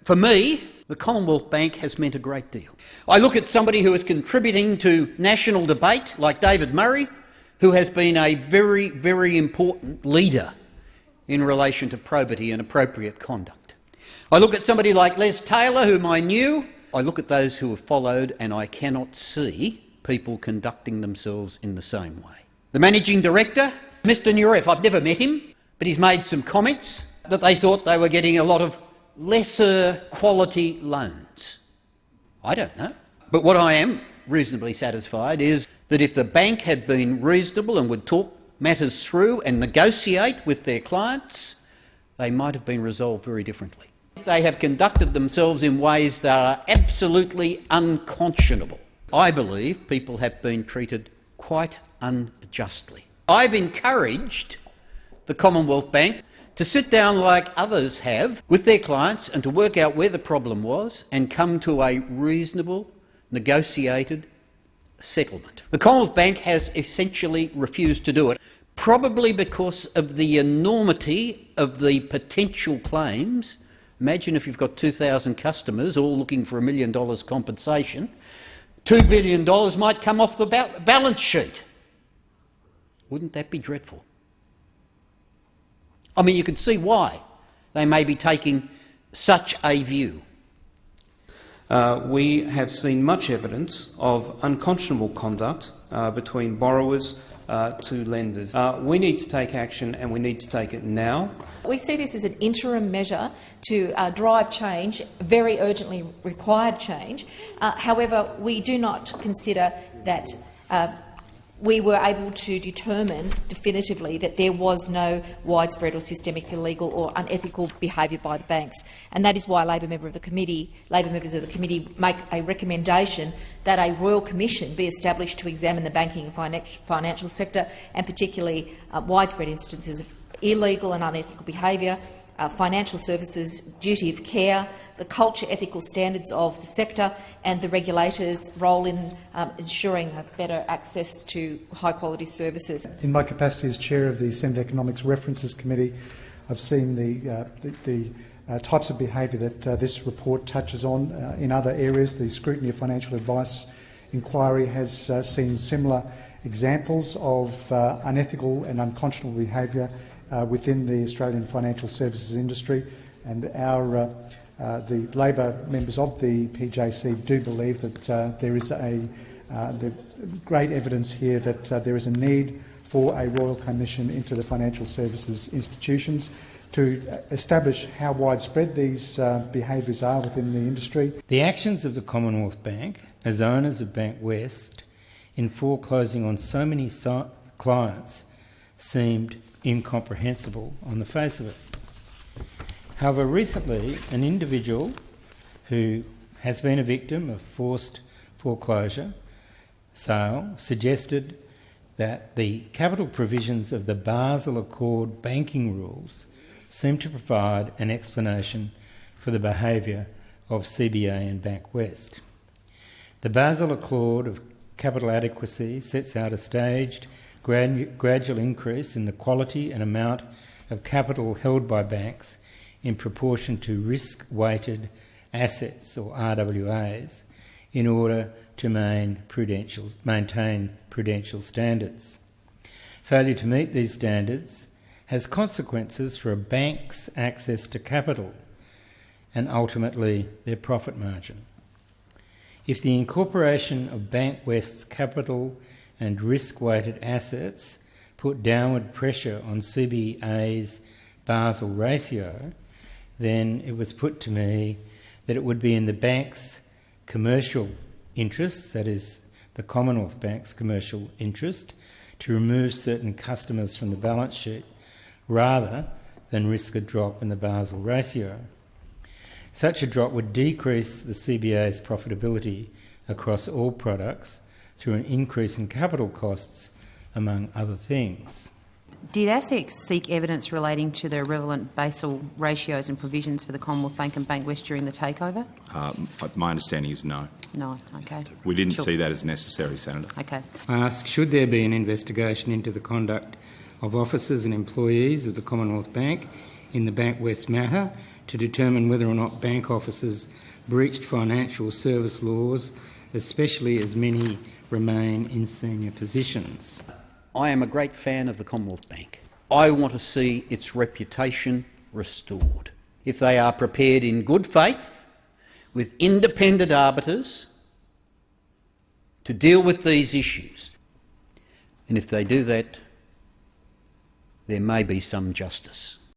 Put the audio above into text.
For me, the Commonwealth Bank has meant a great deal. I look at somebody who is contributing to national debate, like David Murray, who has been a very, very important leader in relation to probity and appropriate conduct. I look at somebody like Les Taylor, whom I knew. I look at those who have followed, and I cannot see people conducting themselves in the same way. The Managing Director, Mr Nurev, I've never met him, but he's made some comments that they thought they were getting a lot of lesser quality loans. I don't know. But what I am reasonably satisfied is that if the bank had been reasonable and would talk matters through and negotiate with their clients, they might have been resolved very differently. They have conducted themselves in ways that are absolutely unconscionable. I believe people have been treated quite unjustly. I've encouraged the Commonwealth Bank to sit down like others have with their clients and to work out where the problem was and come to a reasonable, negotiated settlement. The Commonwealth Bank has essentially refused to do it, probably because of the enormity of the potential claims. Imagine if you've got 2,000 customers all looking for $1 million compensation. $2 billion might come off the balance sheet. Wouldn't that be dreadful? I mean, you can see why they may be taking such a view. We have seen much evidence of unconscionable conduct between borrowers to lenders. We need to take action, and we need to take it now. We see this as an interim measure to drive change, very urgently required change. However, we do not consider that we were able to determine definitively that there was no widespread or systemic illegal or unethical behaviour by the banks, and that is why Labor members of the committee make a recommendation that a Royal Commission be established to examine the banking and financial sector, and particularly widespread instances of illegal and unethical behaviour, financial services duty of care, the culture ethical standards of the sector, and the regulators' role in ensuring better access to high-quality services. In my capacity as chair of the Senate Economics References Committee, I've seen the types of behaviour that this report touches on in other areas. The scrutiny of financial advice inquiry has seen similar examples of unethical and unconscionable behaviour within the Australian financial services industry, and the Labor members of the PJC do believe that there is great evidence here that there is a need for a Royal Commission into the financial services institutions to establish how widespread these behaviours are within the industry. The actions of the Commonwealth Bank as owners of Bankwest in foreclosing on so many clients seemed incomprehensible on the face of it. However, recently an individual who has been a victim of forced foreclosure sale suggested that the capital provisions of the Basel Accord banking rules seem to provide an explanation for the behaviour of CBA and Bankwest. The Basel Accord of capital adequacy sets out a staged gradual increase in the quality and amount of capital held by banks in proportion to risk-weighted assets, or RWAs, in order to maintain prudential standards. Failure to meet these standards has consequences for a bank's access to capital and ultimately their profit margin. If the incorporation of Bankwest's capital and risk-weighted assets put downward pressure on CBA's Basel ratio, then it was put to me that it would be in the bank's commercial interests, that is the Commonwealth Bank's commercial interest, to remove certain customers from the balance sheet rather than risk a drop in the Basel ratio. Such a drop would decrease the CBA's profitability across all products through an increase in capital costs, among other things. Did ASIC seek evidence relating to the relevant Basel ratios and provisions for the Commonwealth Bank and Bankwest during the takeover? My understanding is no. No, okay. We didn't see that as necessary, Senator. Okay. I ask, should there be an investigation into the conduct of officers and employees of the Commonwealth Bank in the Bankwest matter to determine whether or not bank officers breached financial service laws, especially as many remain in senior positions. I am a great fan of the Commonwealth Bank. I want to see its reputation restored. If they are prepared in good faith, with independent arbiters, to deal with these issues, and if they do that, there may be some justice.